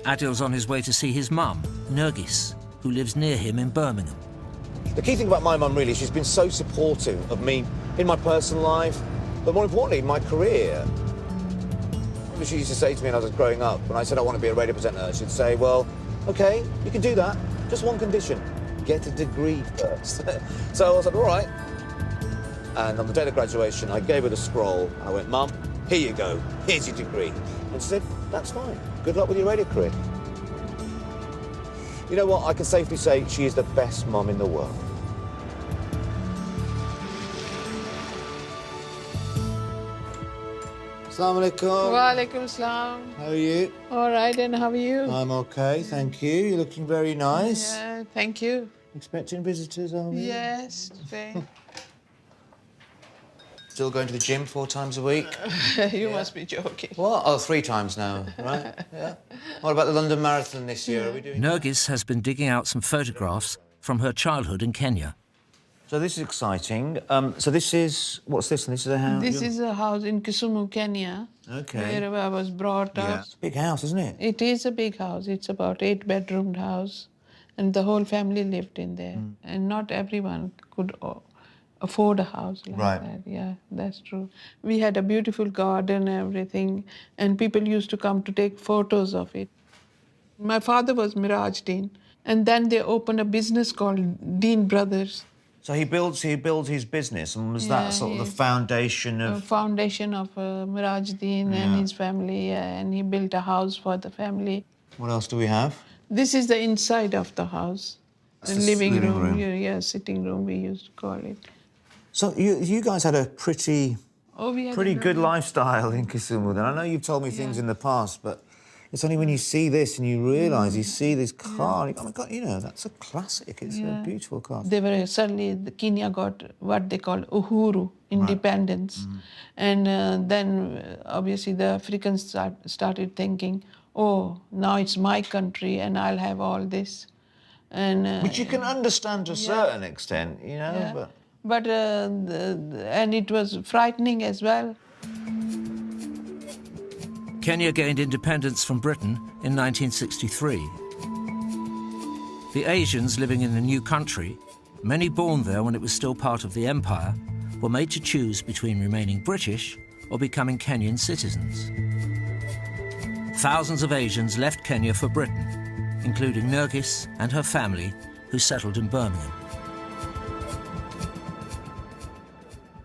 Adil's on his way to see his mum, Nergis, who lives near him in Birmingham. The key thing about my mum, really, she's been so supportive of me in my personal life, but more importantly, in my career. She used to say to me when I was growing up, when I said I want to be a radio presenter, she'd say, well, OK, you can do that, just one condition, get a degree first. So I was like, all right. And on the day of graduation, I gave her the scroll, and I went, Mum, here you go, here's your degree. And she said, that's fine, good luck with your radio career. You know what, I can safely say she is the best mum in the world. Assalamu alaikum. Wa alaikum salam. How are you? All right, and how are you? I'm okay, thank you. You're looking very nice. Yeah, thank you. Expecting visitors, are we? Yes, today. Still going to the gym 4 times a week? You must be joking. What? Oh, 3 times now, right? Yeah. What about the London Marathon this year? Are we doing? Nergis has been digging out some photographs from her childhood in Kenya. So this is exciting. So this is, what's this? This is a house? This is a house in Kisumu, Kenya. Okay. Where I was brought up. It's a big house, isn't it? It is a big house. It's about 8-bedroomed house. And the whole family lived in there. And not everyone could afford a house like that. Yeah, that's true. We had a beautiful garden and everything. And people used to come to take photos of it. My father was Miraj Dean. And then they opened a business called Dean Brothers. So he builds his business, and was that sort of the foundation of... Foundation of Miraj Dean and his family, and he built a house for the family. What else do we have? This is the inside of the house. That's The the living living room. room. Yeah, sitting room we used to call it. So you guys had a pretty good lifestyle in Kisumu then. I know you've told me things in the past, but it's only when you see this and you realise, you see this car, oh my God, you know, that's a classic. It's a beautiful car. They were suddenly, Kenya got what they call uhuru, independence. And then obviously the Africans started thinking, oh, now it's my country and I'll have all this. And Which you can understand to a certain extent, you know, but and it was frightening as well. Kenya gained independence from Britain in 1963. The Asians living in the new country, many born there when it was still part of the empire, were made to choose between remaining British or becoming Kenyan citizens. Thousands of Asians left Kenya for Britain, including Nergis and her family, who settled in Birmingham.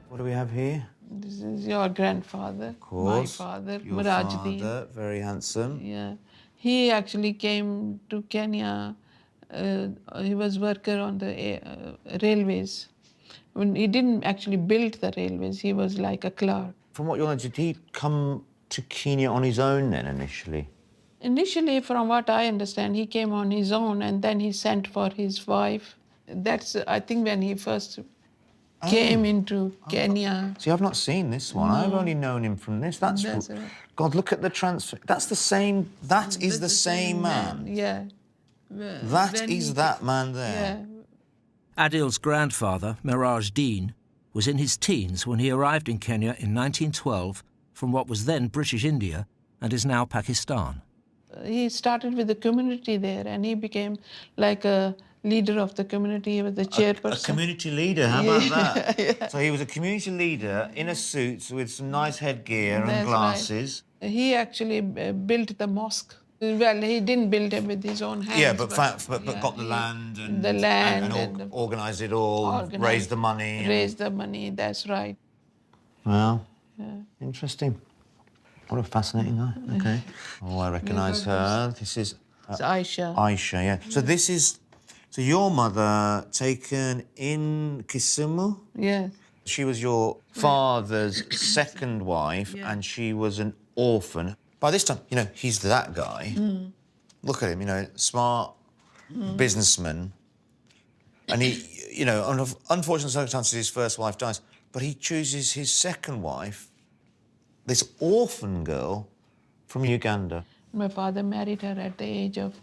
What do we have here? This is your grandfather, Of course. my father, Your Miraj Dean. father, very handsome. Yeah, he actually came to Kenya. He was worker on the railways. When he didn't actually build the railways, he was like a clerk. From what you know, did he come to Kenya on his own then initially? Initially, from what I understand, he came on his own and then he sent for his wife. That's, I think, when he first came into Kenya. See, I've not seen this one. I've only known him from this. That's right. God, look at the transfer. That's the same. That is the same man. Yeah. That is that man there. Yeah. Adil's grandfather, Miraj Dean, was in his teens when he arrived in Kenya in 1912 from what was then British India and is now Pakistan. He started with the community there and he became like a leader of the community. He was the chairperson. A community leader, how about that? So he was a community leader in a suit with some nice headgear and glasses. Right. He actually built the mosque. Well, he didn't build it with his own hands. Yeah, but got the land and organised it all, raised the money. Raised the money, that's right. Wow, interesting. What a fascinating guy. Okay. Oh, I recognise her. This is... It's Aisha. Aisha, yeah. So this is... So your mother taken in Kisumu? Yes. She was your father's second wife and she was an orphan. By this time, you know, he's that guy. Look at him, you know, smart businessman. And he, you know, under unfortunate circumstances, his first wife dies, but he chooses his second wife, this orphan girl from Uganda. My father married her at the age of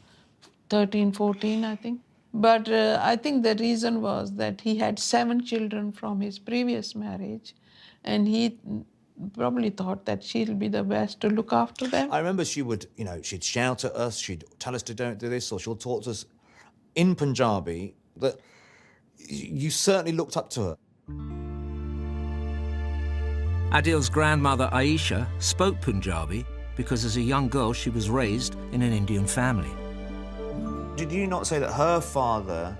13, 14, I think. But I think the reason was that he had 7 children from his previous marriage, and he probably thought that she'll be the best to look after them. I remember she would, she'd shout at us, she'd tell us to don't do this, or she'll talk to us in Punjabi, that you certainly looked up to her. Adil's grandmother Aisha spoke Punjabi because as a young girl she was raised in an Indian family. Did you not say that her father,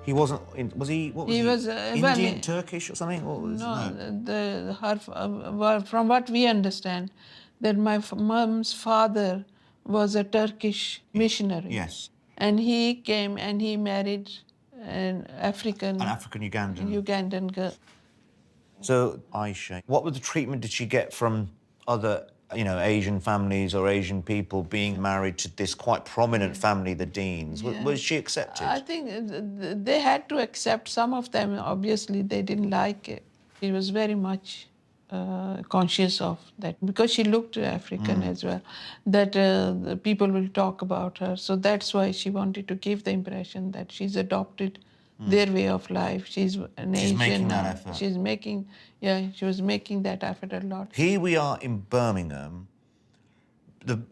he wasn't, was he, what was he? Was Indian, Turkish or something? What was, from what we understand, that my mum's father was a Turkish missionary. Yes. And he came and he married an African Ugandan girl. So, Aisha, what was the treatment did she get from other, Asian families or Asian people being married to this quite prominent family, the Deans? Yeah. Was she accepted? I think they had to accept. Some of them, obviously, they didn't like it. She was very much conscious of that because she looked African as well, that the people will talk about her. So that's why she wanted to give the impression that she's adopted their way of life. She's an Asian. She's making that effort. She was making that effort a lot. Here we are in Birmingham,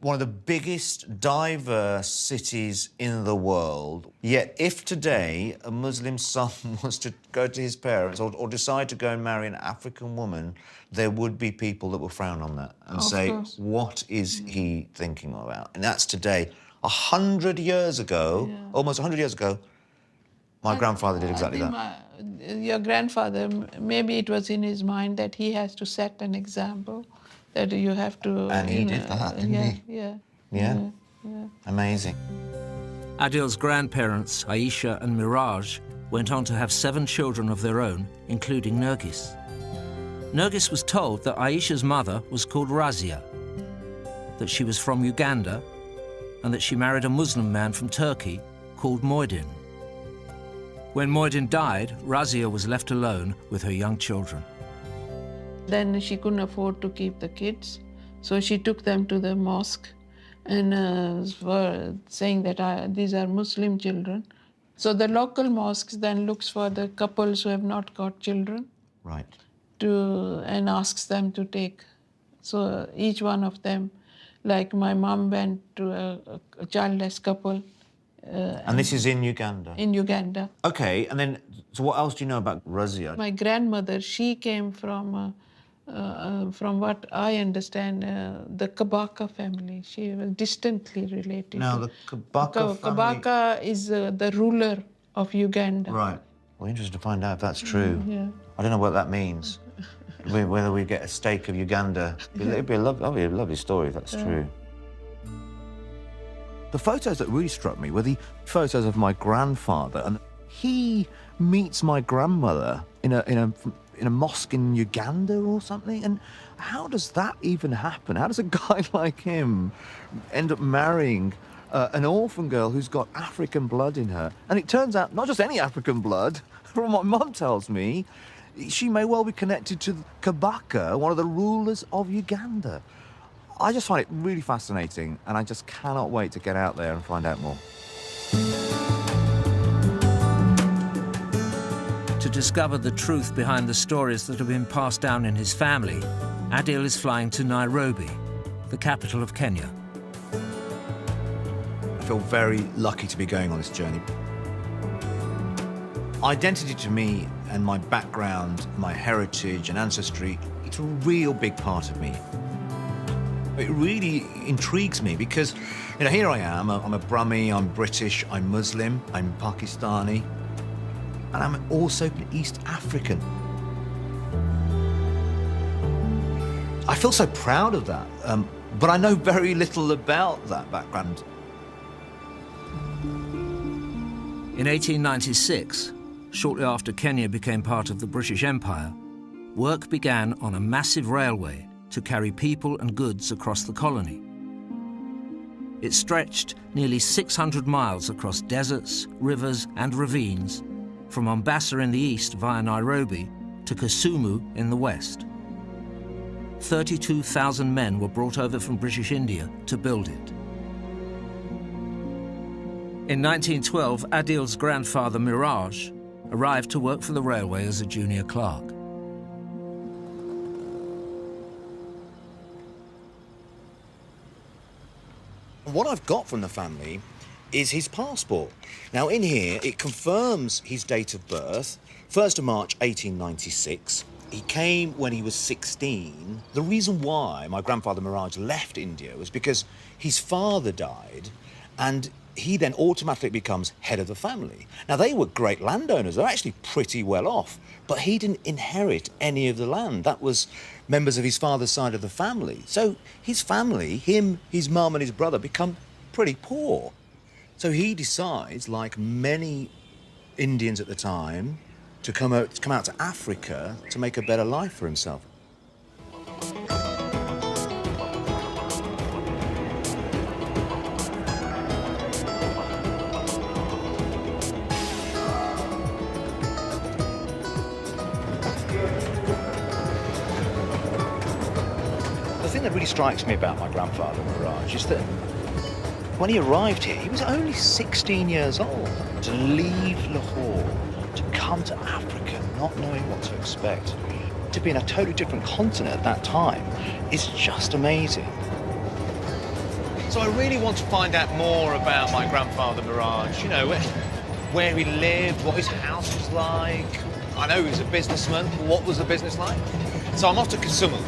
one of the biggest diverse cities in the world. Yet if today a Muslim son was to go to his parents or decide to go and marry an African woman, there would be people that will frown on that and say, what is he thinking about? And that's today. 100 years ago, almost 100 years ago, my grandfather did exactly that. Your grandfather, maybe it was in his mind that he has to set an example, that you have to... And he did that, didn't he? Yeah. Amazing. Adil's grandparents, Aisha and Miraj, went on to have 7 children of their own, including Nergis. Nergis was told that Aisha's mother was called Razia, that she was from Uganda, and that she married a Muslim man from Turkey called Muhyiddin. When Muhyiddin died, Razia was left alone with her young children. Then she couldn't afford to keep the kids, so she took them to the mosque and were saying that these are Muslim children. So the local mosques then looks for the couples who have not got children. Right. And asks them to take. So each one of them, like my mom went to a childless couple. And this is in Uganda? In Uganda. Okay, and then, so what else do you know about Razia? My grandmother, she came from what I understand, the Kabaka family. She was distantly related. Now, the Kabaka family... Kabaka is the ruler of Uganda. Right. Well, interested to find out if that's true. Yeah. I don't know what that means. Whether we get a stake of Uganda. It'd be a lovely story if that's true. The photos that really struck me were the photos of my grandfather, and he meets my grandmother in a mosque in Uganda or something. And how does that even happen? How does a guy like him end up marrying an orphan girl who's got African blood in her? And it turns out not just any African blood. From what Mum tells me, she may well be connected to Kabaka, one of the rulers of Uganda. I just find it really fascinating, and I just cannot wait to get out there and find out more. To discover the truth behind the stories that have been passed down in his family, Adil is flying to Nairobi, the capital of Kenya. I feel very lucky to be going on this journey. Identity to me and my background, my heritage and ancestry, it's a real big part of me. It really intrigues me because, here I am, I'm a Brahmi, I'm British, I'm Muslim, I'm Pakistani, and I'm also East African. I feel so proud of that, but I know very little about that background. In 1896, shortly after Kenya became part of the British Empire, work began on a massive railway to carry people and goods across the colony. It stretched nearly 600 miles across deserts, rivers and ravines, from Mombasa in the east via Nairobi to Kisumu in the west. 32,000 men were brought over from British India to build it. In 1912, Adil's grandfather Miraj arrived to work for the railway as a junior clerk. What I've got from the family is his passport. Now, in here, it confirms his date of birth, 1st of March 1896. He came when he was 16. The reason why my grandfather Miraj left India was because his father died, and he then automatically becomes head of the family. Now, they were great landowners. They're actually pretty well off, but he didn't inherit any of the land. That was members of his father's side of the family. So his family, him, his mum and his brother, become pretty poor. So he decides, like many Indians at the time, to come out to Africa to make a better life for himself. The thing that really strikes me about my grandfather, Miraj, is that when he arrived here, he was only 16 years old. To leave Lahore, to come to Africa, not knowing what to expect, to be in a totally different continent at that time, is just amazing. So I really want to find out more about my grandfather, Miraj. You know, where he lived, what his house was like. I know he was a businessman. What was the business like? So I'm off to Kisumu.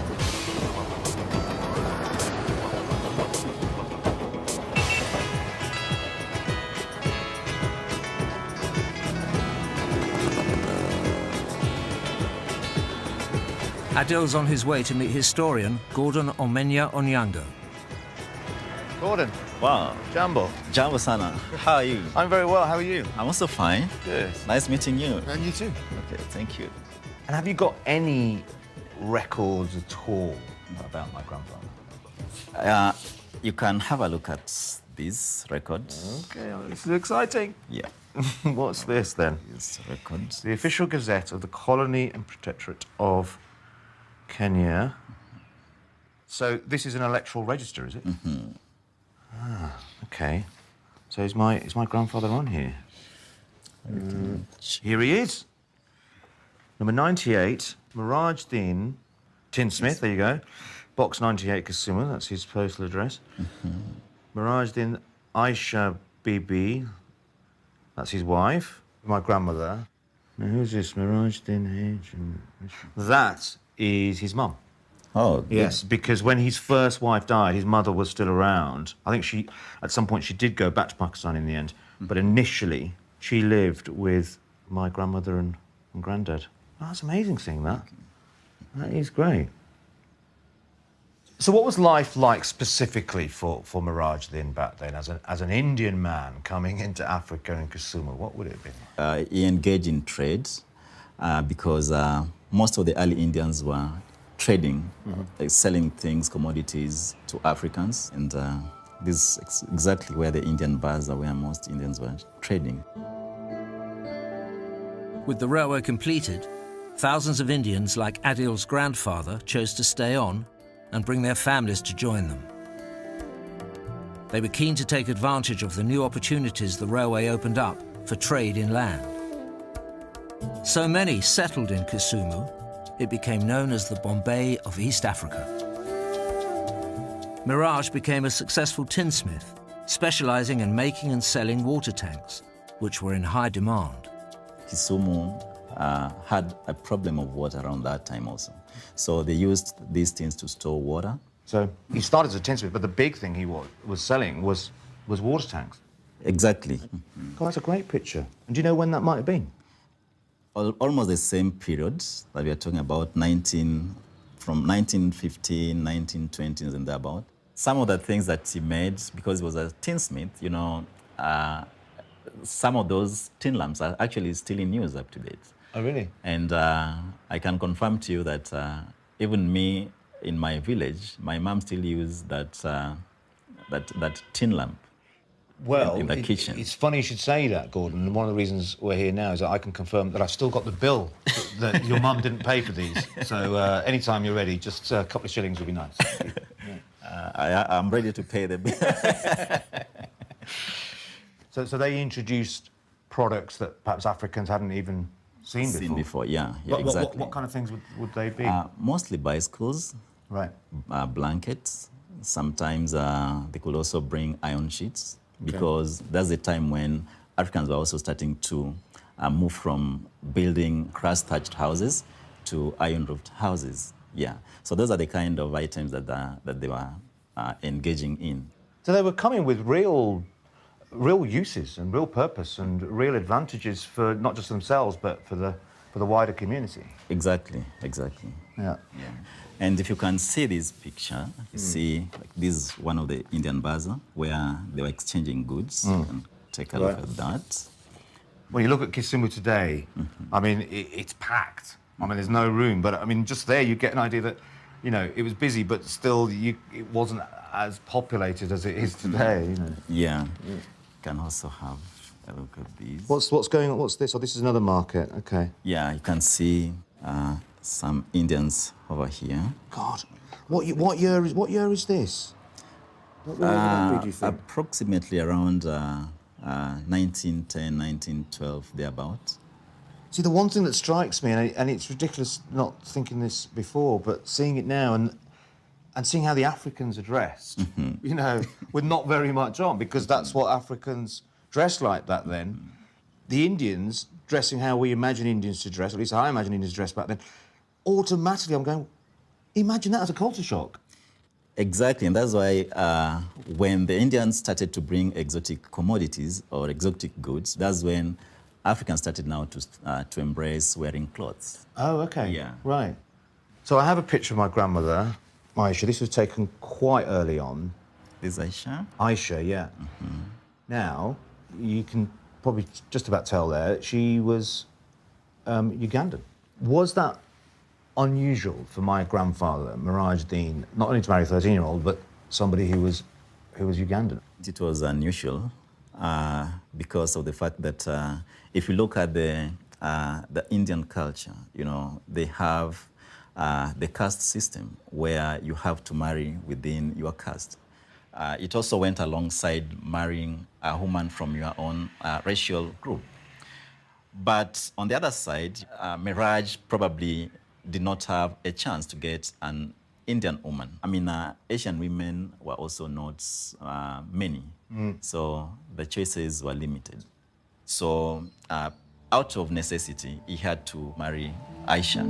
Adil's on his way to meet historian Gordon Omenya Onyango. Gordon. Wow. Jambo. Jambo sana. How are you? I'm very well. How are you? I'm also fine. Good. Nice meeting you. And you too. Okay, thank you. And have you got any records at all about my grandfather? You can have a look at these records. Okay, this is exciting. Yeah. What's this then? These records. The official gazette of the Colony and Protectorate of Kenya. So this is an electoral register, is it? Mm-hmm. Ah, okay. So is my grandfather on here? Here he is. Number 98, Miraj Din, tinsmith, there you go. Box 98, Kisumu, that's his postal address. Miraj Din Aisha Bibi, that's his wife. My grandmother. Now, who's this? Miraj Din H. That is his mum. Oh, Yes, because when his first wife died, his mother was still around. I think at some point, she did go back to Pakistan in the end. But initially, she lived with my grandmother and granddad. Oh, that's amazing seeing that. That is great. So what was life like specifically for Miraj Din back then, as an Indian man coming into Africa and Kisumu? What would it have been? he engaged in trade because most of the early Indians were trading, like selling things, commodities to Africans. And this is exactly where the Indian bars are, where most Indians were trading. With the railway completed, thousands of Indians like Adil's grandfather chose to stay on and bring their families to join them. They were keen to take advantage of the new opportunities the railway opened up for trade inland. So many settled in Kisumu, it became known as the Bombay of East Africa. Miraj became a successful tinsmith, specializing in making and selling water tanks, which were in high demand. Kisumu had a problem of water around that time also. So they used these things to store water. So he started as a tinsmith, but the big thing he was selling was water tanks. Exactly. God, that's a great picture. And do you know when that might have been? Almost the same period that we are talking about, from 1915, 1920s and thereabout. Some of the things that he made, because he was a tinsmith, you know, some of those tin lamps are actually still in use up to date. Oh, really? And I can confirm to you that even me in my village, my mom still uses that tin lamp. Well, in the kitchen. It's funny you should say that, Gordon. And one of the reasons we're here now is that I can confirm that I've still got the bill that your mum didn't pay for these. So anytime you're ready, just a couple of shillings would be nice. I'm ready to pay the bill. So they introduced products that perhaps Africans hadn't even seen before. Yeah, exactly. What kind of things would they be? Mostly bicycles, right. Blankets, Sometimes they could also bring iron sheets because that's the time when Africans were also starting to move from building grass-thatched houses to iron-roofed houses. Yeah, so those are the kind of items that they were engaging in. So they were coming with real uses and real purpose and real advantages for not just themselves but for the wider community. Exactly. Yeah. And if you can see this picture, you see like, this is one of the Indian bazaar where they were exchanging goods. You can take a look at that. When you look at Kisumu today, I mean, it's packed. I mean, there's no room. But, I mean, just there you get an idea that, you know, it was busy, but still it wasn't as populated as it is today, you know. Yeah. You can also have a look at these. What's going on? What's this? Oh, this is another market. Okay. Yeah, you can see some Indians over here. God, what year is this? What year would that be, do you think? Approximately around 1910, 1912, thereabout. See, the one thing that strikes me, and it's ridiculous not thinking this before, but seeing it now and seeing how the Africans are dressed, you know, with not very much on, because that's what Africans dressed like back then. The Indians dressing how we imagine Indians to dress, at least I imagine Indians dressed back then, automatically I'm going, imagine that as a culture shock. Exactly, and that's why when the Indians started to bring exotic commodities or exotic goods, that's when Africans started now to embrace wearing clothes. Oh, okay. Yeah. Right. So I have a picture of my grandmother, Aisha. This was taken quite early on. This is Aisha? Aisha, yeah. Now, you can probably just about tell there, she was Ugandan. Was that unusual for my grandfather, Miraj Dean, not only to marry a 13-year-old, but somebody who was Ugandan? It was unusual because of the fact that if you look at the Indian culture, you know, they have the caste system where you have to marry within your caste. It also went alongside marrying a woman from your own racial group. But on the other side, Miraj probably did not have a chance to get an Indian woman. I mean, Asian women were also not many, so the choices were limited. So out of necessity, he had to marry Aisha.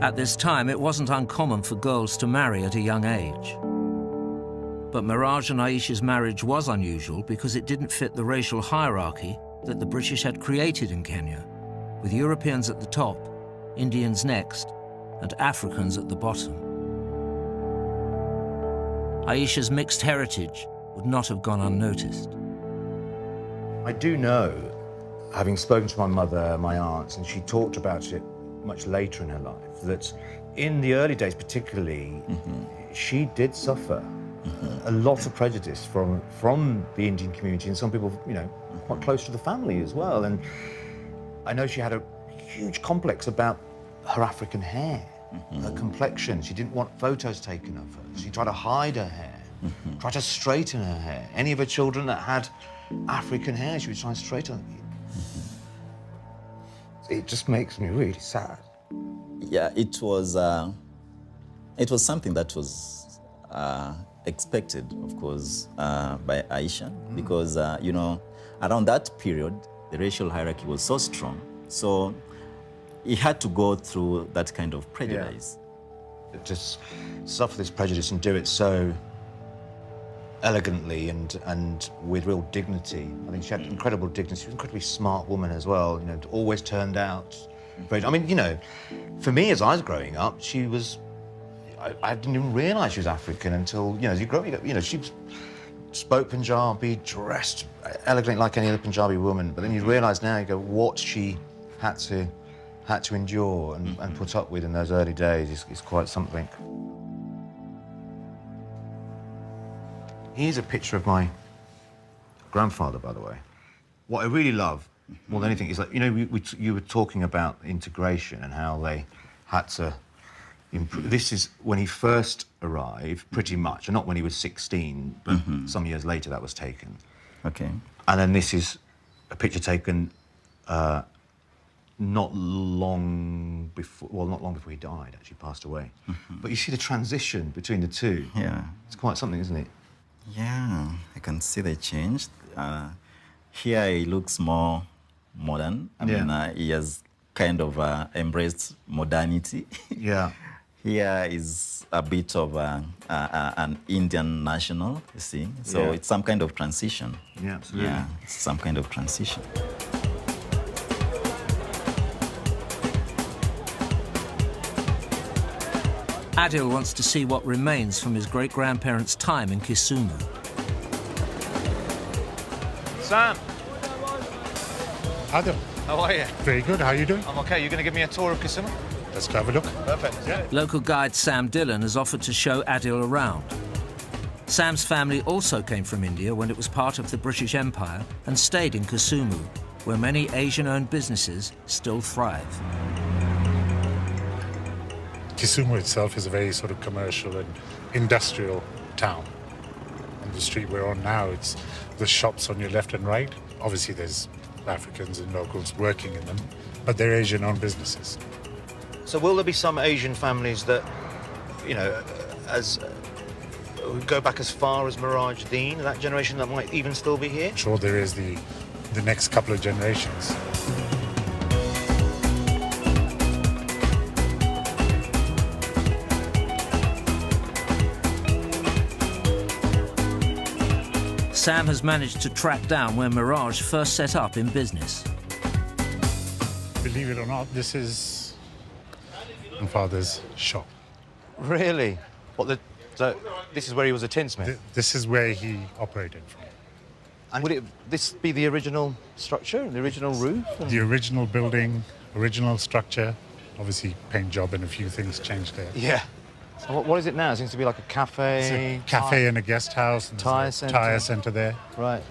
At this time, it wasn't uncommon for girls to marry at a young age. But Miraj and Aisha's marriage was unusual because it didn't fit the racial hierarchy that the British had created in Kenya, with Europeans at the top, Indians next, and Africans at the bottom. Aisha's mixed heritage would not have gone unnoticed. I do know, having spoken to my mother, my aunts, and she talked about it much later in her life, that in the early days particularly, she did suffer a lot of prejudice from the Indian community, and some people, you know, quite close to the family as well. And I know she had a huge complex about her African hair, her complexion. She didn't want photos taken of her. She tried to hide her hair, tried to straighten her hair. Any of her children that had African hair, she would try and straighten it. It just makes me really sad. Yeah, it was something that was expected, of course, by Aisha, because, you know, around that period, the racial hierarchy was so strong. So he had to go through that kind of prejudice. Yeah. Just suffer this prejudice and do it so elegantly and with real dignity. I think she had incredible dignity. She was an incredibly smart woman as well, you know, always turned out. I mean, you know, for me, as I was growing up, she was, I didn't even realise she was African until, you know, as you grow up, you know, she spoke Punjabi, dressed elegantly like any other Punjabi woman, but then you realise now, you go, what she had to endure and put up with in those early days is quite something. Here's a picture of my grandfather, by the way. What I really love more than anything is, like, you know, you were talking about integration and how they had to improve. This is when he first arrived, pretty much, and not when he was 16, but some years later that was taken. Okay. And then this is a picture taken not long before, well, not long before he died, actually passed away. But you see the transition between the two. Yeah. It's quite something, isn't it? Yeah, I can see the change. Here he looks more modern. I mean, he has kind of embraced modernity. Yeah. Here is a bit of an Indian national, you see. So it's some kind of transition. Yeah, absolutely. Yeah, it's some kind of transition. Adil wants to see what remains from his great-grandparents' time in Kisumu. Sam! Adil, How are you? very good. How are you doing? I'm okay. You're going to give me a tour of Kisumu? Let's go have a look. Perfect. Yeah. Local guide Sam Dillon has offered to show Adil around. Sam's family also came from India when it was part of the British Empire and stayed in Kisumu, where many Asian-owned businesses still thrive. Kisumu itself is a very sort of commercial and industrial town. On the street we're on now, it's the shops on your left and right. Obviously there's Africans and locals working in them, but they're Asian-owned businesses. So will there be some Asian families that, you know, go back as far as Miraj Deen, that generation that might even still be here? I'm sure there is the next couple of generations. Sam has managed to track down where Miraj first set up in business. Believe it or not, this is my father's shop. Really? So this is where he was a tinsmith? This is where he operated from. And would this be the original structure, the original roof? The original building, original structure, obviously paint job and a few things changed there. Yeah. So what is it now? It seems to be like a cafe. It's a cafe and a guest house. And Tyre there's a tyre centre there. Right.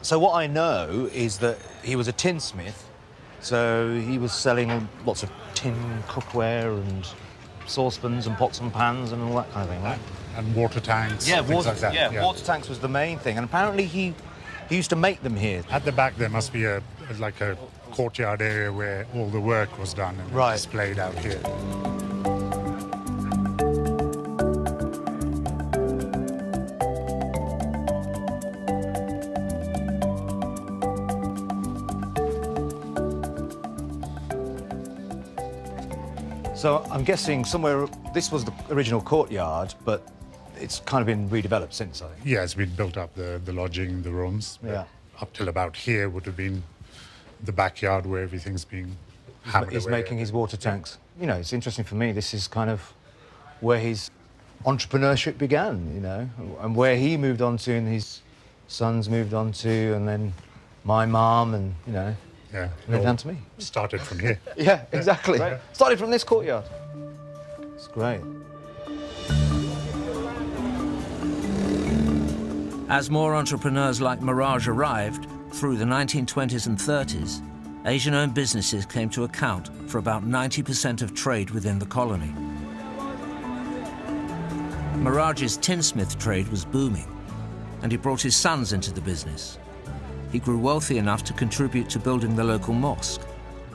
So what I know is that he was a tinsmith, so he was selling lots of tin cookware and saucepans and pots and pans and all that kind of thing, right? And water tanks, Yeah, things like that. Yeah, water tanks was the main thing, and apparently he used to make them here. At the back there must be like a courtyard area where all the work was done and displayed out here. So I'm guessing somewhere, this was the original courtyard, but it's kind of been redeveloped since, I think. Yeah, it's been built up, the lodging, the rooms. Yeah. Up till about here would have been the backyard where everything's being hammered He's away. making his water tanks. You know, it's interesting for me, this is kind of where his entrepreneurship began, you know, and where he moved on to and his sons moved on to, and then my mom and, you know, Yeah. and then down to me. Started from here. Yeah, exactly. Started from this courtyard. It's great. As more entrepreneurs like Miraj arrived through the 1920s and 30s, Asian-owned businesses came to account for about 90% of trade within the colony. Miraj's tinsmith trade was booming, and he brought his sons into the business. He grew wealthy enough to contribute to building the local mosque.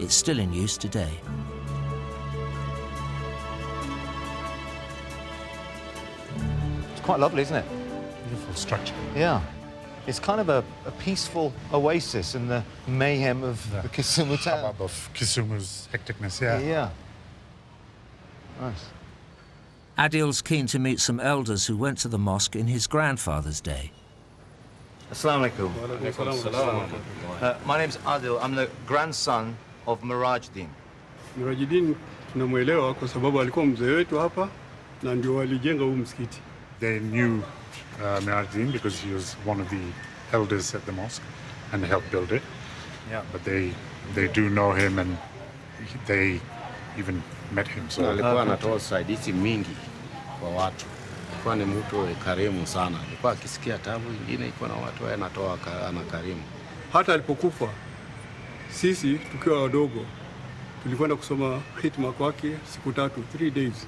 It's still in use today. It's quite lovely, isn't it? Beautiful structure. Yeah. It's kind of a peaceful oasis in the mayhem of the Kisumu town. Hubbub of Kisumu's hecticness, yeah. Yeah. Nice. Adil's keen to meet some elders who went to the mosque in his grandfather's day. Assalamu alaikum. My name's Adil. I'm the grandson of Miraj Deen. Miraj Deen tunamwelewa kwa sababu alikuwa mzee wetu hapa na ndio walijenga huu msikiti. They knew Miraj Deen because he was one of the elders at the mosque and helped build it. Yeah. But they do know him and they even met him. So alikuwa anatoa usaidizi mingi kwa watu. Alikuwa ni mtu karimu sana. Alikuwa akisikia tabu nyingine iko na watu yeye anatoa anakarimu. Hata alipokufa sisi tukiwa wadogo tulikwenda kusoma hitma kwake siku 3, 3 days.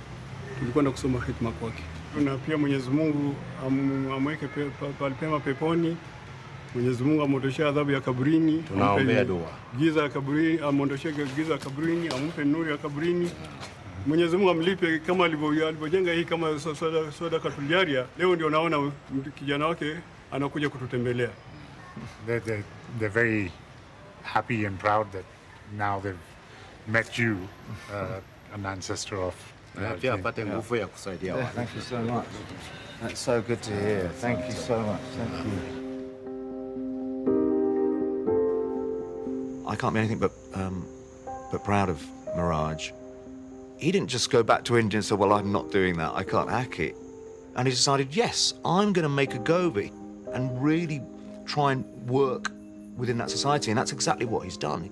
Tulikwenda kusoma hitma kwake. Na pia Mwenyezi Mungu amweke pema peponi Mwenyezi Mungu amwondoshee adhabu ya kaburini. Tunaombea dua. Giza ya kaburini, amwondoshee giza ya kaburini, ampe nuru ya kaburini. Mwenyezi Mungu amlipe kama alivyojenga hii kama sadaqatul jaria. Leo ndio naona kijana wake anakuja kututembelea. They're very happy and proud that now they've met you, an ancestor of. Pia apate nguvu ya kusaidia watu. Thank you so much. That's so good to hear. Thank you so much. Thank you. I can't be anything but proud of Miraj. He didn't just go back to India and say, well, I'm not doing that, I can't hack it. And he decided, yes, I'm going to make a go of it and really try and work within that society. And that's exactly what he's done.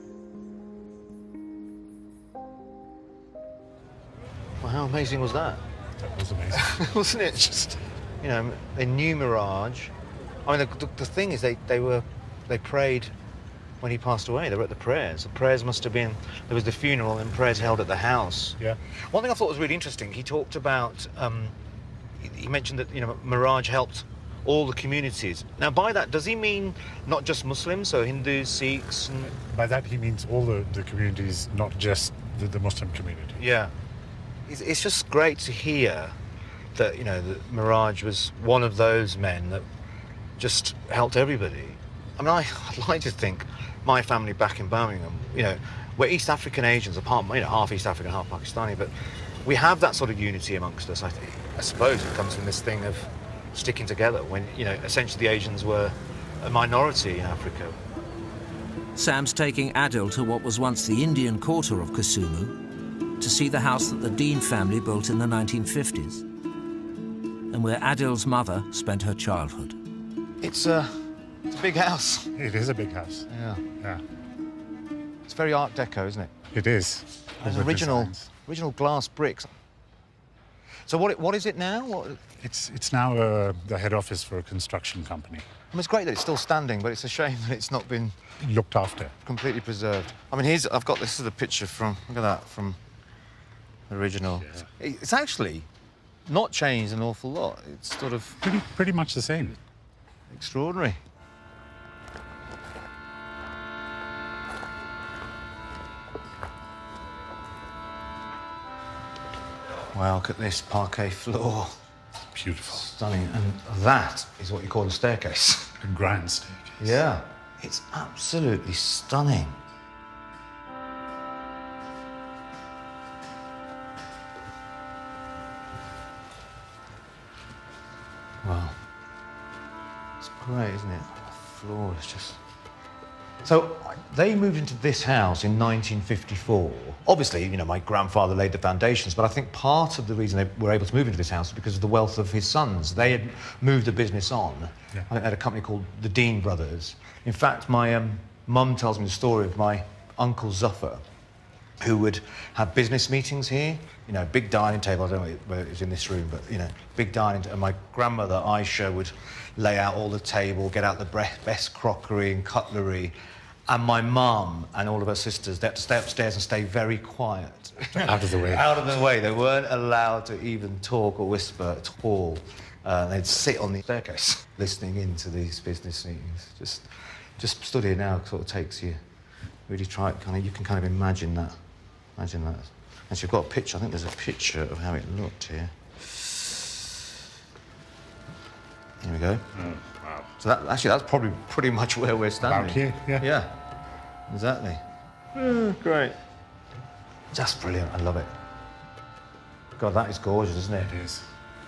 Well, how amazing was that? That was amazing. Wasn't it? Just, you know, they knew Miraj. I mean, the thing is, they prayed when he passed away. They were at the prayers. The prayers must have been, there was the funeral and prayers held at the house. Yeah. One thing I thought was really interesting, he talked about, he mentioned that, you know, Miraj helped all the communities. Now, by that, does he mean not just Muslims, so Hindus, Sikhs? And... By that, he means all the communities, not just the Muslim community. Yeah. It's just great to hear that, you know, that Miraj was one of those men that just helped everybody. I mean, I'd like to think my family back in Birmingham, you know, we're East African Asians, apart, you know, half East African, half Pakistani, but we have that sort of unity amongst us. I suppose it comes from this thing of sticking together when, you know, essentially the Asians were a minority in Africa. Sam's taking Adil to what was once the Indian quarter of Kisumu to see the house that the Dean family built in the 1950s and where Adil's mother spent her childhood. It's a big house. It is a big house. Yeah. Yeah. It's very Art Deco, isn't it? It is. There's All the original designs. glass bricks. So what is it now? It's now the head office for a construction company. I mean, it's great that it's still standing, but it's a shame that it's not been Looked after. completely preserved. I mean, I've got this is a picture from, look at that, from the original. Yeah. It's actually not changed an awful lot. It's sort of Pretty much the same. extraordinary. Wow, look at this parquet floor. Beautiful. Stunning. And that is what you call a staircase. A grand staircase. Yeah. It's absolutely stunning. Wow. It's great, isn't it? The floor is just... So they moved into this house in 1954. Obviously, you know, my grandfather laid the foundations, but I think part of the reason they were able to move into this house was because of the wealth of his sons. They had moved the business on. Yeah. I think they had a company called the Dean Brothers. In fact, my mum tells me the story of my uncle Zuffer, who would have business meetings here. You know, big dining table, I don't know whether it was in this room, but, you know, big dining table. And my grandmother, Aisha, would lay out all the table, get out the best crockery and cutlery. And my mum and all of her sisters, they had to stay upstairs and stay very quiet. Out of the way. Out of the way. They weren't allowed to even talk or whisper at all. They'd sit on the staircase, listening into these business meetings. Just stood here now sort of takes you, really try it, you can kind of imagine that. Imagine that. And you've got a picture, I think there's a picture of how it looked here. Here we go. Wow. So that's probably pretty much where we're standing. About here, yeah. Yeah, exactly. Great. Just brilliant, I love it. God, that is gorgeous, isn't it? It is.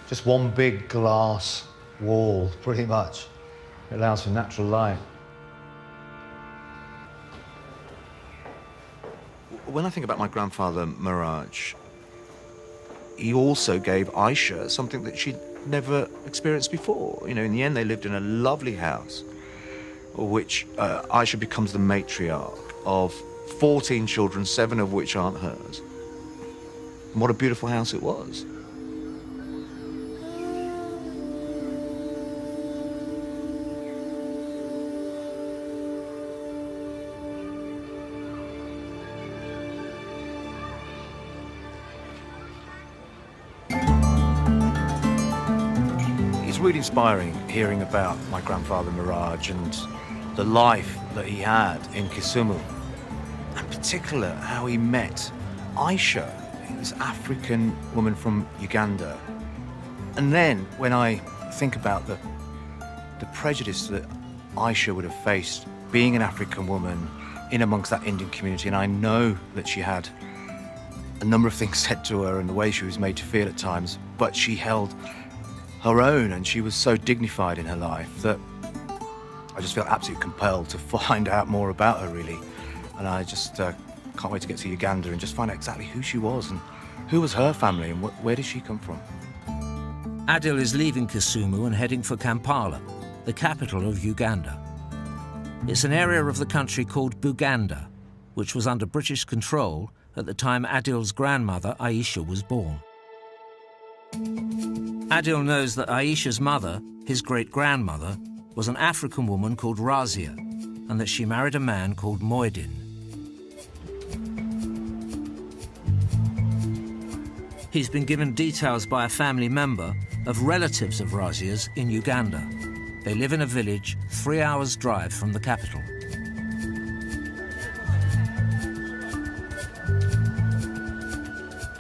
Just one big glass wall, pretty much. It allows for natural light. When I think about my grandfather, Miraj, he also gave Aisha something that she'd never experienced before. You know, in the end, they lived in a lovely house, which Aisha becomes the matriarch of 14 children, 7 of which aren't hers. And what a beautiful house it was. really inspiring hearing about my grandfather Miraj and the life that he had in Kisumu. In particular, how he met Aisha, this African woman from Uganda. And then when I think about the prejudice that Aisha would have faced being an African woman in amongst that Indian community, and I know that she had a number of things said to her and the way she was made to feel at times, but she held her own and she was so dignified in her life that I just felt absolutely compelled to find out more about her, really. And I just can't wait to get to Uganda and just find out exactly who she was and who was her family and where did she come from. Adil is leaving Kisumu and heading for Kampala, the capital of Uganda. It's an area of the country called Buganda, which was under British control at the time Adil's grandmother, Aisha, was born. Adil knows that Aisha's mother, his great-grandmother, was an African woman called Razia, and that she married a man called Moidin. He's been given details by a family member of relatives of Razia's in Uganda. They live in a village 3 hours' drive from the capital.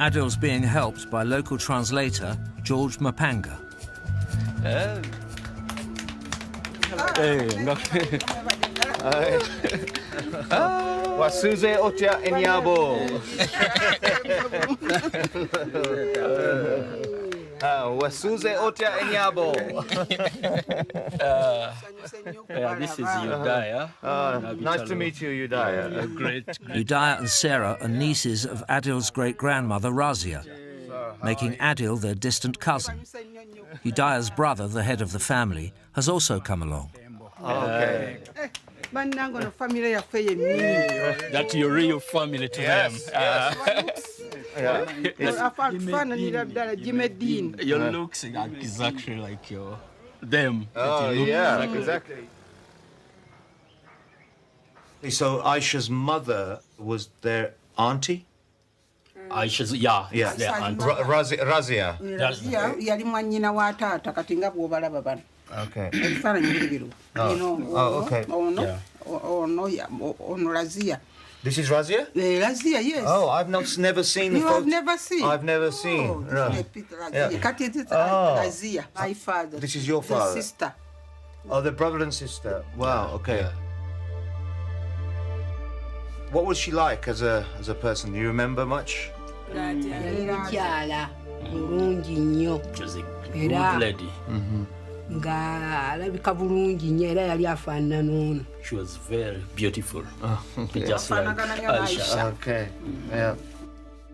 Adil's being helped by local translator George Mapanga. Wasuze otia enyabo. Wasuze otia enyabo. This is Udaya. Nice to meet you, Udaya. Great. Udaya and Sarah are nieces of Adil's great-grandmother Razia, making Adil their distant cousin. Udaya's brother, the head of the family, has also come along. Okay. That's your real family to them. Your looks exactly like them. Oh, yeah, exactly. So Aisha's mother was their auntie? Aisha's, yeah. Their aunt. Razia. Okay. Okay. Razia. This is Razia? Razia, yes. Oh, I've never seen the You photo. have never seen? I've never seen. Oh, No. Razia, my father. This is your father? The sister. Oh, the brother and sister. Wow, okay. Yeah. What was she like as a person? Do you remember much? She was a good lady. She was very beautiful. Just like Aisha. Okay, yeah.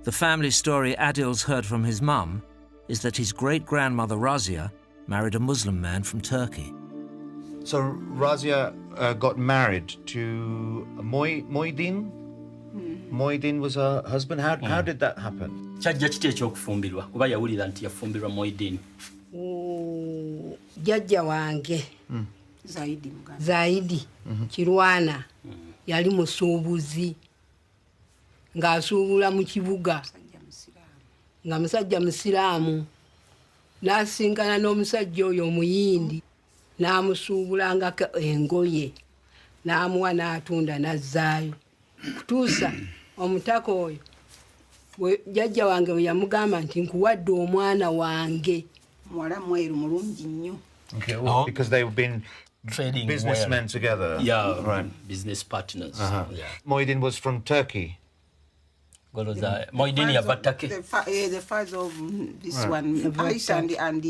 The family story Adil's heard from his mum is that his great-grandmother Razia married a Muslim man from Turkey. So Razia got married to Moidin? Moidin was her husband? How did that happen? Kyajja kiti ekyokufumbirwa kuba yawulira nti yafumbirwa Moidin. Jjajja wange Zaidi Kirwana yali musuubuzi ng'asuubula mu kibuga nga musajja musiraamu n'asinkana n'omusajja oyo omuyindi n'amusuubulangako engoye n'amuwa n'atunda n'azzaayo kutuusa omutaka oyo jjajja wange bwe yamugamba nti nkuwadde omwana wange muwala mweru mulungi nnyo. Okay, well, because they've been trading businessmen well together. Yeah, right. Business partners. Yeah. Moidin was from Turkey. Moidin yava Turkey. The father of this one, Aisha and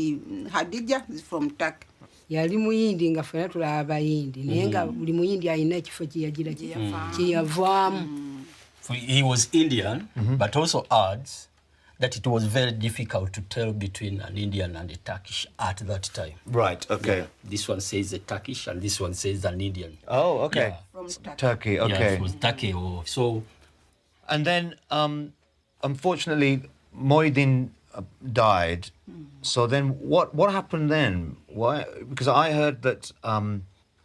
Hadija is from Turkey. Yali muyindi nga ffena tulaba abayindi naye nga buli muyindi alina ekifo kye yagira kye yavaamu. He was Indian, but also adds that it was very difficult to tell between an Indian and a Turkish at that time. Right, okay. Yeah. This one says a Turkish and this one says an Indian. Oh, okay. Yeah. From Turkey, okay. Yeah, it was Turkey. So, and then, unfortunately, Moidin died. So then, what happened then? Why? Because I heard that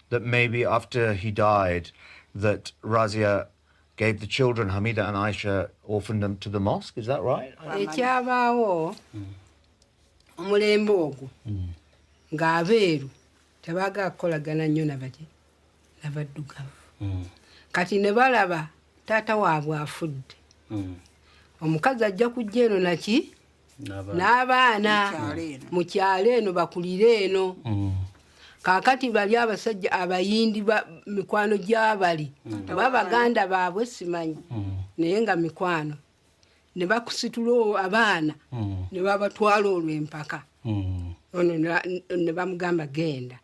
that maybe after he died, that Razia gave the children, Hamida and Aisha, orphaned them to the mosque. Is that right? Ekyabaawo omulembe ogwo ng'abeeru tebaagala kukolagana nnyo n'abaddugavu. Kati ne balaba taata waabwe afudde. Omukazi ajja kujja eno naki? N'abaana mu kyalo eno bakulire eno. Kaakati bali abasajja abayindi mikwano gy'abali oba baganda baabwe simanyi naye nga mikwano ne bakusitula abaana ne babatwala olw'empaka ono ne bamugamba genda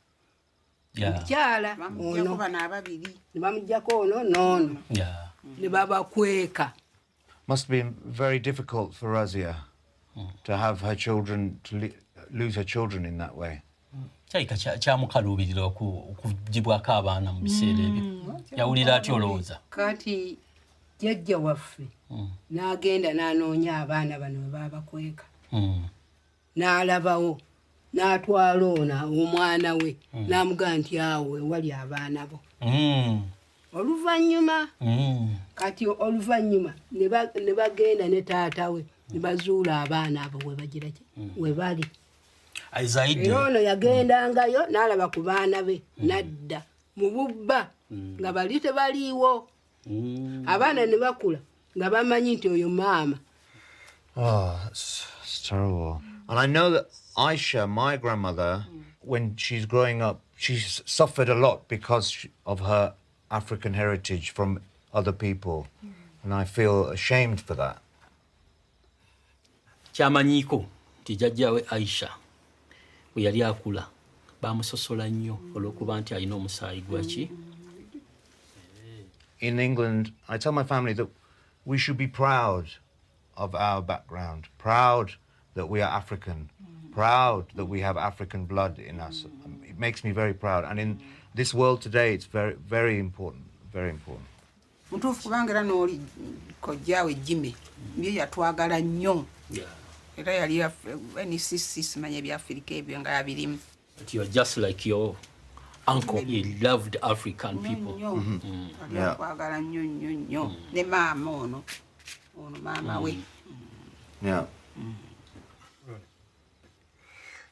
omukyala ono ne bamuggyako ono n'ono ne babakweka. Must have been very difficult for Razia to have her children, to lose her children in that way. Kyalika kyamukaluubirira okugibwako abaana mu biseera ebyo. Yawulira atya olowooza? Kati jjajja waffe n'agenda n'anoonya abaana bano bwe baabakweka. N'alabawo n'atwala ono omwana we n'amugamba nti awo ewali abaana bo. Oluvannyuma kati oluvannyuma ne bagenda ne taata we ne bazuula abaana abo we bagira ki we bali. Era ono yagendangayo n'alaba ku baana be n'adda mu bubba nga bali tebaliiwo. Abaana ne bakula nga bamanyi nti oyo maama. Oh, it's terrible. And I know that Aisha, my grandmother, when she's growing up, she's suffered a lot because of her African heritage from other people. And I feel ashamed for that. Kyamanyiiko nti jjajjaawe Aisha bwe yali akula baamusosola nnyo olw'okuba nti alina omusaayi gwaki. In England, I tell my family that we should be proud of our background, proud that we are African, proud that we have African blood in us. It makes me very proud. And in this world today, it's very, very important, very important. Mutuufu kubanga era n'oli kojjaawe Jimmy bye yatwagala nnyo. Era yali NCC simanya ebyafirika ebyo nga yabirimu. But you're just like your uncle. He loved African people. Yatwagala nnyo nnyo nnyo. Ne maama ono maama we. Yeah.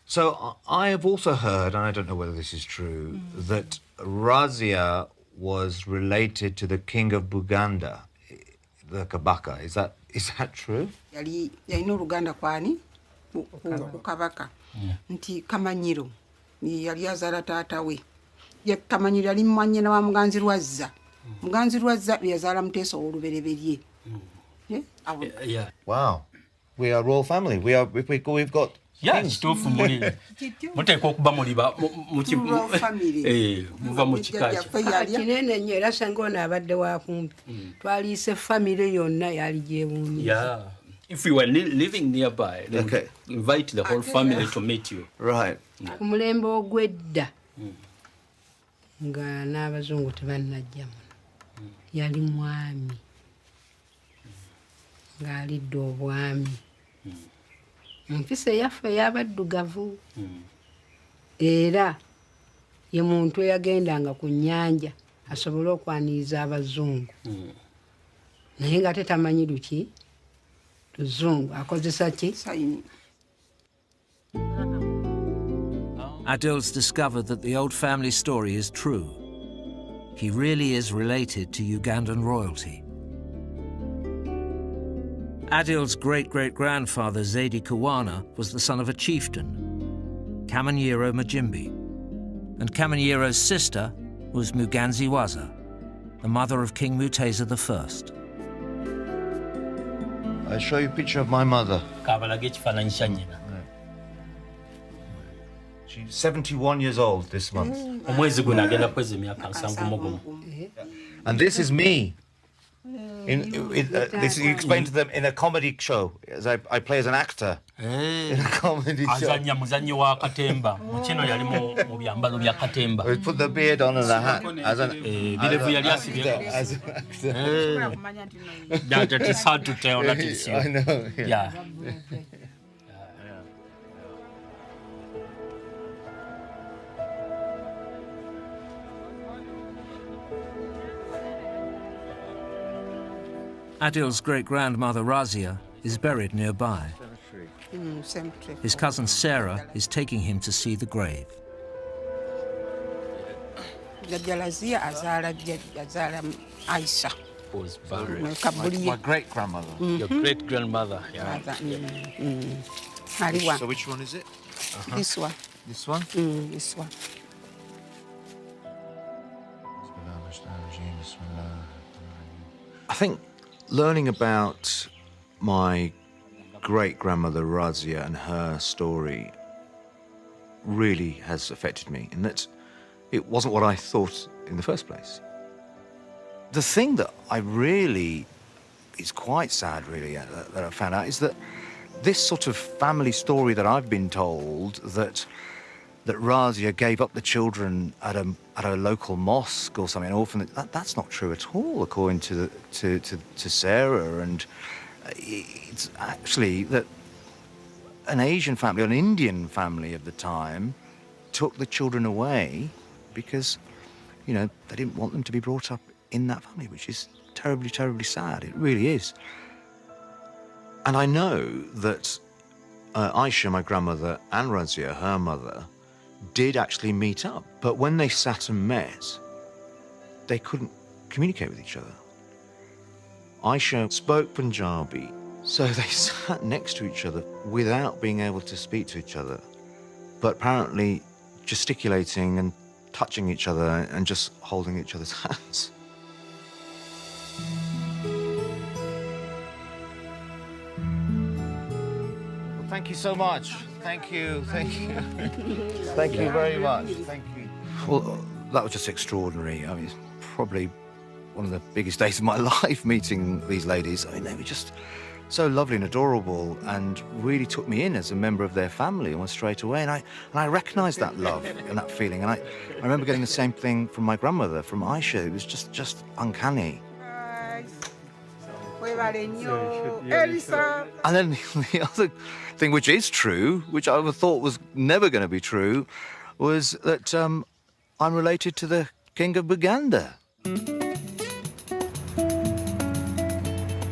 So I have also heard, and I don't know whether this is true, that Razia was related to the king of Uganda, the Kabaka. Is that true? Yalina oluganda kwani ku Kabaka nti Kamanyiro yali azaala taata we. Ye Kamanyiro yali mwannyina wa Muganzi Razia. Muganzi Razia yazaala Muteesa ow'olubereberye. Yeah. Wow. We are royal family. We've got kituufu muli muteekwa okuba muli muva mu kika kinene nnyo era sanga ono abadde wakumpi twaliise famire yonna yali gyewuunyisa. If you were living nearby, then invite the whole family to meet you. Right. Ku mulembe ogw'edda nga n'abazungu tebannajja muno yali mwami ng'alidde obwami. Mpisa eyaffe ey'abaddugavu era ye muntu eyagendanga ku nnyanja asobole okwaniriza abazungu naye nga tetamanyi luki luzungu akozesa ki. Adil's discovered that the old family story is true. He really is related to Ugandan royalty. Adil's great-great-grandfather, Zaidi Kawana, was the son of a chieftain, Kamanyiro Majimbi. And Kamanyiro's sister was Muganzi Waza, the mother of King Mutesa I. I'll show you a picture of my mother. She's 71 years old this month. And this is me. This you explain to them in a comedy show. As I play as an actor in a comedy show. I put the beard on and the hat as an actor. It's hard to tell that it's you. I know. Yeah. Adil's great-grandmother Razia is buried nearby. Cemetery. His cousin Sarah is taking him to see the grave. Jjajja Razia azaala Aisha. Was buried. My great-grandmother. Your great-grandmother, yeah. So which one is it? This one. This one? This one. I think learning about my great-grandmother Razia and her story really has affected me in that it wasn't what I thought in the first place. The thing that I really, is quite sad really, that I found out is that this sort of family story that I've been told that Razia gave up the children at a local mosque or something, an orphan, that's not true at all, according to Sarah. And it's actually that an Asian family, an Indian family of the time, took the children away because, you know, they didn't want them to be brought up in that family, which is terribly, terribly sad. It really is. And I know that Aisha, my grandmother, and Razia, her mother, did actually meet up. But when they sat and met, they couldn't communicate with each other. Aisha spoke Punjabi, so they sat next to each other without being able to speak to each other, but apparently gesticulating and touching each other and just holding each other's hands. Well, thank you so much. Thank you, thank you. Thank you very much, thank you. Well, that was just extraordinary. I mean, it's probably one of the biggest days of my life meeting these ladies. I mean, they were just so lovely and adorable and really took me in as a member of their family almost straight away. And I recognised that love and that feeling. And I remember getting the same thing from my grandmother, from Aisha. It was just uncanny. And then the other thing, which is true, which I thought was never going to be true, was that I'm related to the King of Uganda.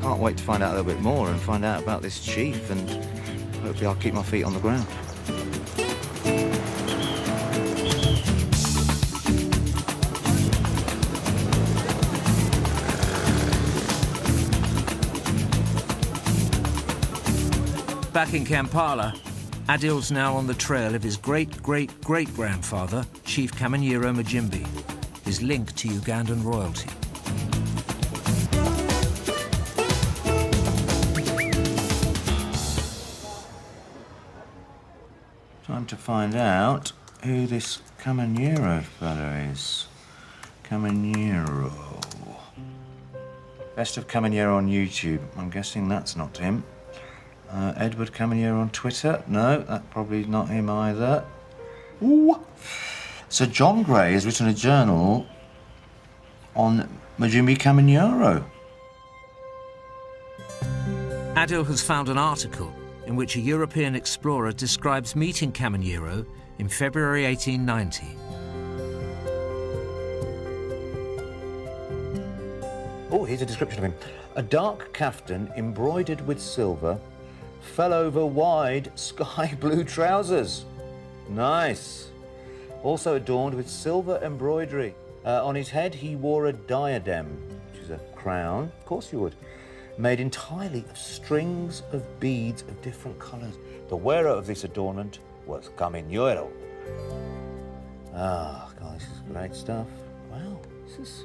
Can't wait to find out a little bit more and find out about this chief, and hopefully I'll keep my feet on the ground. Back in Kampala, Adil's now on the trail of his great-great-great-grandfather, Chief Kamanyiro Majimbi, his link to Ugandan royalty. Time to find out who this Kamanyiro fellow is. Kamanyiro. Best of Kamanyiro on YouTube. I'm guessing that's not him. Edward Kamanyiro on Twitter. No, that's probably not him either. Ooh. Sir John Gray has written a journal on Majimbi Kamanyiro. Adil has found an article in which a European explorer describes meeting Kamanyiro in February 1890. Oh, here's a description of him. A dark kaftan embroidered with silver fell over wide sky blue trousers. Nice. Also adorned with silver embroidery. On his head he wore a diadem, which is a crown, of course you would, made entirely of strings of beads of different colours. The wearer of this adornment was Kamanyiro. Ah, God, this is great stuff. Wow, this is...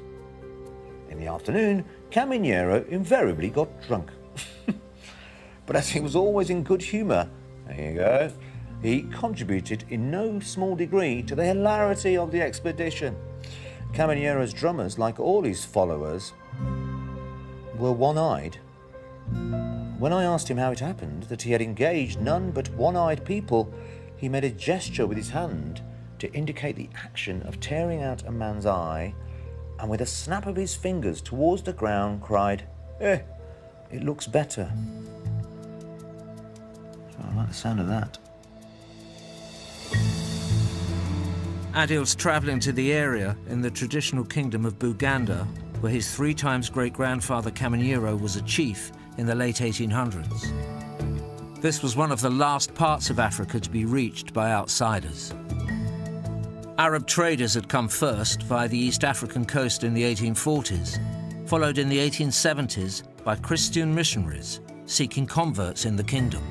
In the afternoon, Kamanyiro invariably got drunk. But as he was always in good humour, there you go, he contributed in no small degree to the hilarity of the expedition. Kamanyiro's drummers, like all his followers, were one-eyed. When I asked him how it happened that he had engaged none but one-eyed people, he made a gesture with his hand to indicate the action of tearing out a man's eye, and with a snap of his fingers towards the ground cried, "Eh, it looks better." So I like the sound of that. Adil's travelling to the area in the traditional kingdom of Uganda, where his 3 times great-grandfather Kamanyiro was a chief in the late 1800s. This was one of the last parts of Africa to be reached by outsiders. Arab traders had come first via the East African coast in the 1840s, followed in the 1870s by Christian missionaries seeking converts in the kingdom.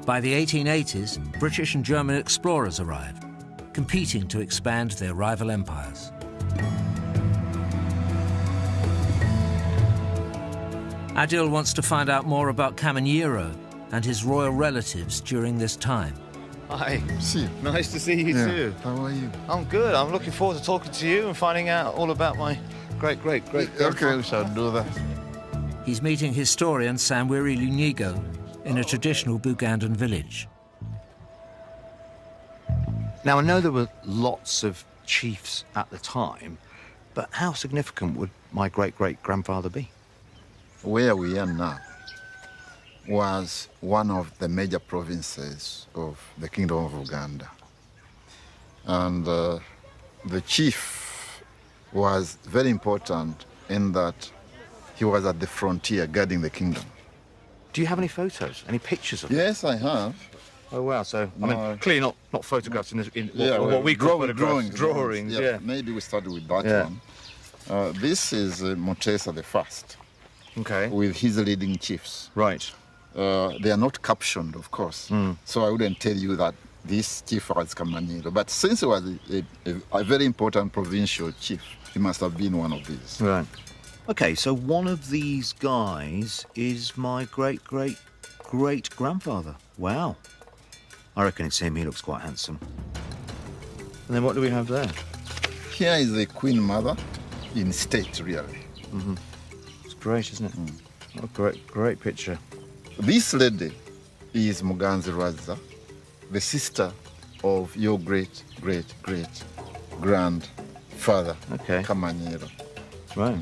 By the 1880s, British and German explorers arrived, competing to expand their rival empires. Adil wants to find out more about Kamanyiro and his royal relatives during this time. Hi. See. Nice to see you too. How are you? I'm good. I'm looking forward to talking to you and finding out all about my great. Okay, we shall do that. He's meeting historian Samwiri Lunigo in a traditional Ugandan village. Now, I know there were lots of chiefs at the time, but how significant would my great-great-grandfather be? Where we are now was one of the major provinces of the Kingdom of Uganda. And the chief was very important in that he was at the frontier guarding the kingdom. Do you have any photos, any pictures of him? Yes, I have. Oh, wow. So, I mean, clearly not photographs in well, what we call drawings. Yeah. Maybe we started with that one. This is Mutesa the First. Okay. With his leading chiefs. Right. They are not captioned, of course. So I wouldn't tell you that this chief was Kamanyiro. But since he was a very important provincial chief, he must have been one of these. Right. Okay, so one of these guys is my great-great-great-grandfather. Wow. I reckon it's him. He looks quite handsome. And then what do we have there? Here is the Queen Mother in state, really. It's great, isn't it? What a great picture. This lady is Muganzi Razia, the sister of your great-great-great-grandfather, Kamanyiro. Right.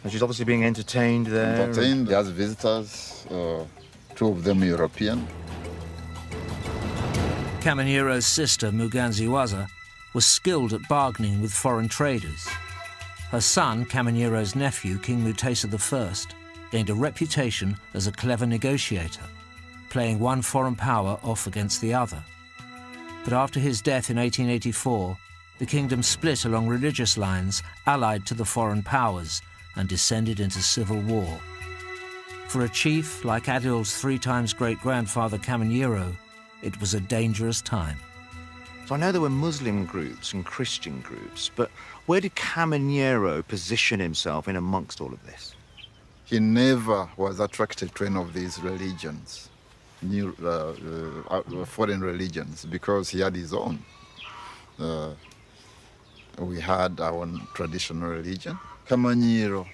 And she's obviously being entertained there. Entertained as visitors, two of them European. Kamanyiro's sister, Muganziwaza, was skilled at bargaining with foreign traders. Her son, Kamanyiro's nephew, King Mutesa I, gained a reputation as a clever negotiator, playing one foreign power off against the other. But after his death in 1884, the kingdom split along religious lines allied to the foreign powers and descended into civil war. For a chief like Adil's 3 times great-grandfather Kamanyiro, it was a dangerous time. So I know there were Muslim groups and Christian groups, but where did Kamanyiro position himself in amongst all of this? He never was attracted to any of these religions, foreign religions, because he had his own. We had our own traditional religion. Kamanyiro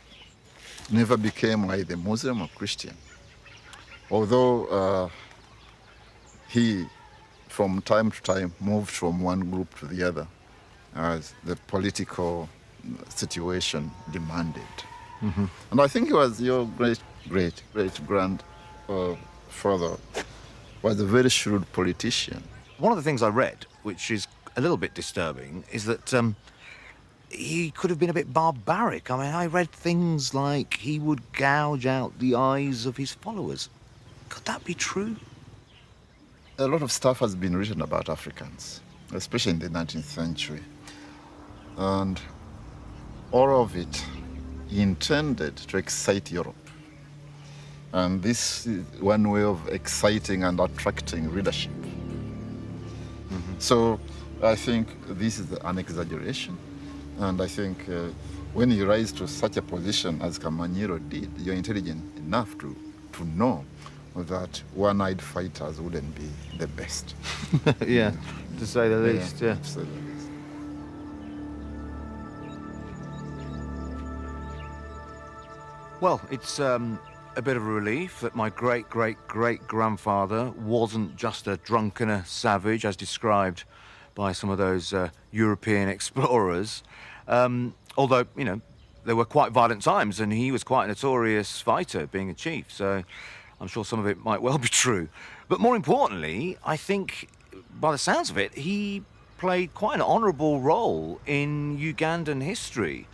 never became either Muslim or Christian, although he, from time to time, moved from one group to the other as the political situation demanded. And I think it was your great-great-great-grandfather was a very shrewd politician. One of the things I read, which is a little bit disturbing, is that he could have been a bit barbaric. I mean, I read things like he would gouge out the eyes of his followers. Could that be true? A lot of stuff has been written about Africans, especially in the 19th century. And all of it intended to excite Europe. And this is one way of exciting and attracting readership. So I think this is an exaggeration. And I think when you rise to such a position as Kamanyiro did, you're intelligent enough to know that one-eyed fighters wouldn't be the best. Yeah, to say the least, yeah. To say the least. Well, it's a bit of a relief that my great-great-great-grandfather wasn't just a drunk and a savage, as described by some of those European explorers. Although, you know, there were quite violent times, and he was quite a notorious fighter, being a chief, so I'm sure some of it might well be true. But more importantly, I think, by the sounds of it, he played quite an honourable role in Ugandan history.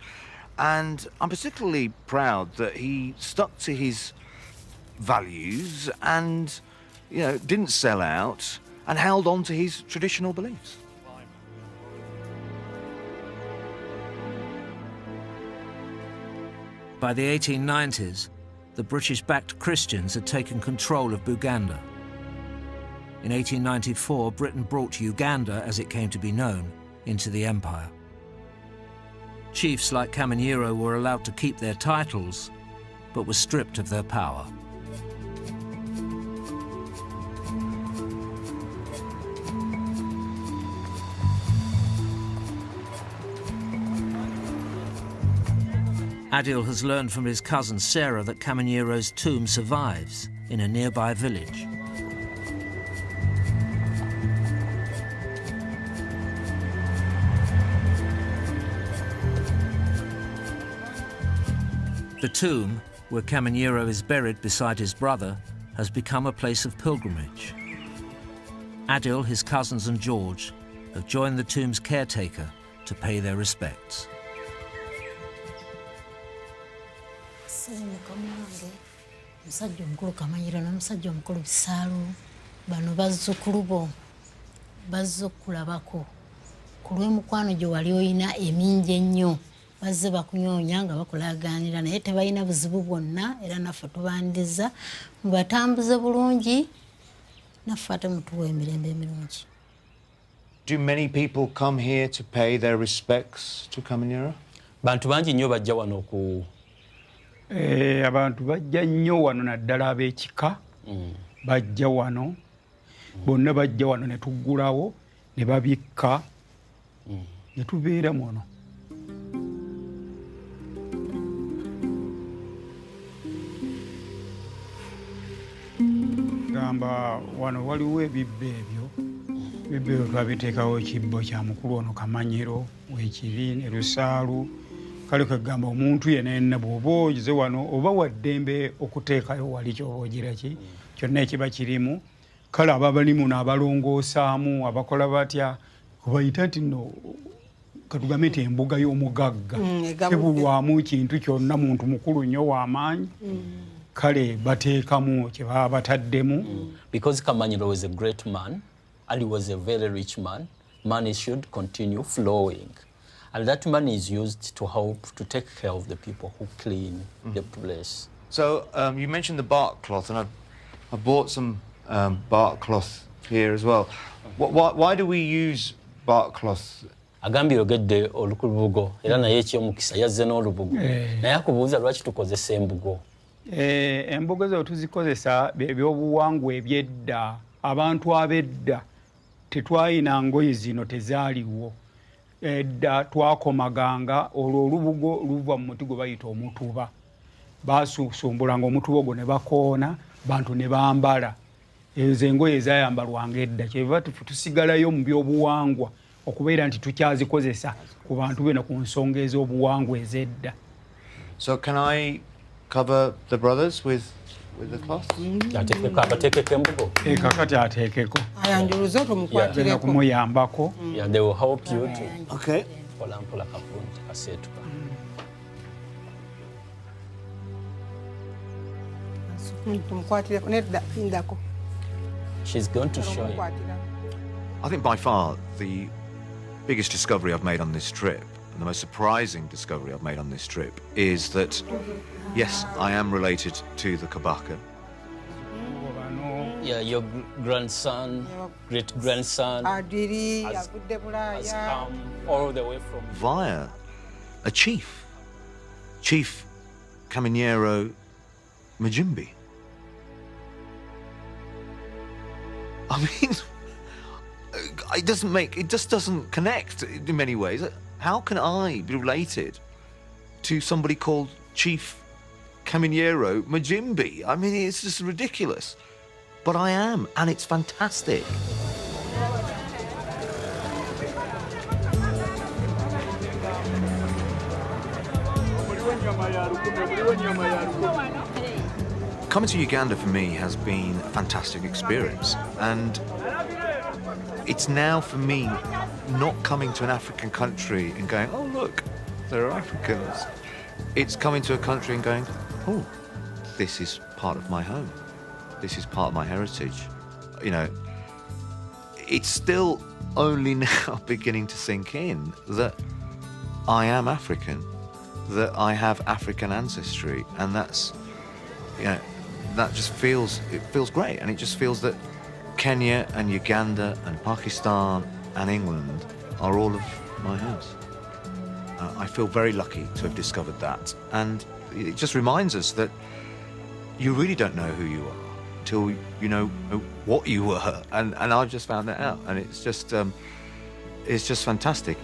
And I'm particularly proud that he stuck to his values and, you know, didn't sell out and held on to his traditional beliefs. By the 1890s, the British-backed Christians had taken control of Uganda. In 1894, Britain brought Uganda, as it came to be known, into the empire. Chiefs like Kamanyiro were allowed to keep their titles, but were stripped of their power. Adil has learned from his cousin Sarah that Kamanyiro's tomb survives in a nearby village. The tomb, where Kamanyiro is buried beside his brother, has become a place of pilgrimage. Adil, his cousins and George have joined the tomb's caretaker to pay their respects. Musajja omukulu Kamanyiro n'omusajja omukulu Bisaalu bano bazzukulu bo bazze okulabako ku lw'emikwano gye wali oyina emingi ennyo bazze bakunyoonya nga bakulaaganira naye tebalina buzibu bwonna era naffe tubandiza mubatambuze bulungi naffe ate mutuwa emirembe emirungi. Do many people come here to pay their respects to Kamanyiro? Bantu bangi nnyo bajja wano ku abantu bajja nnyo wano naddala ab'ekika bajja wano bonna bajja wano ne tuggulawo ne babikka ne tubeera muno. Gamba wano waliwo ebibbo ebyo twabiteekawo ekibbo kya mukulu ono Kamanyiro w'ekiri ne Lusaalu kale kagamba omuntu yenna bw'oba ogize wano oba waddembe okuteekayo wali ky'oba ogira ki kyonna ekiba kirimu kale ababali muno abalongoosaamu abakola batya kubayita nti nno katugambe nti embuga y'omugagga tebulwamu kintu kyonna muntu mukulu nnyo w'amaanyi kale bateekamu kye baba bataddemu. Because Kamanyiro was a great man and he was a very rich man, money should continue flowing. And that money is used to help to take care of the people who clean the place. So you mentioned the bark cloth, and I bought some bark cloth here as well. Why do we use bark cloth? Agambye yogedde olubugo era naye eky'omukisa yazze n'olubugo naye akubuuza lwaki tukozesa embugo. Embugo zo tuzikozesa ebyobuwangwa ebyedda abantu ab'edda tetwalina ngoye zino tezaaliwo. Edda twakomaganga olwo olubugo luva mu muti gwe bayita omutuba basusumbulanga omutuba ogwo ne bakoona bantu ne bambala ezo engoye ezayambalwanga edda kyeva tusigalayo mu byobuwangwa okubeera nti tukyazikozesa ku bantu bena ku nsonga ez'obuwangwa ez'edda. So can I cover the brothers with the cloth? Ateekeko embugo kakati ateekeko ayanjuluza tomukwatireko kumuyambako. Yeah, they will help you to okay mpola kapunti kaseetuka. Tomukwatireko nedda indako. She's going to show you. I think by far the biggest discovery I've made on this trip, and the most surprising discovery I've made on this trip, is that yes, I am related to the Kabaka. Yeah, your grandson, great-grandson Adil has come all the way from... Via a chief, Chief Kamanyiro Majimbi. I mean, it just doesn't connect in many ways. How can I be related to somebody called Chief Kamanyiro Majimbi? I mean, it's just ridiculous. But I am, and it's fantastic. Coming to Uganda for me has been a fantastic experience, and it's now for me not coming to an African country and going, oh look, there are Africans. It's coming to a country and going, oh, this is part of my home. This is part of my heritage. You know, it's still only now beginning to sink in that I am African, that I have African ancestry, and that's, you know, that just feels, it feels great, and it just feels that Kenya and Uganda and Pakistan and England are all of my house. I feel very lucky to have discovered that, and it just reminds us that you really don't know who you are until you know what you were, and I've just found that out, and it's just fantastic.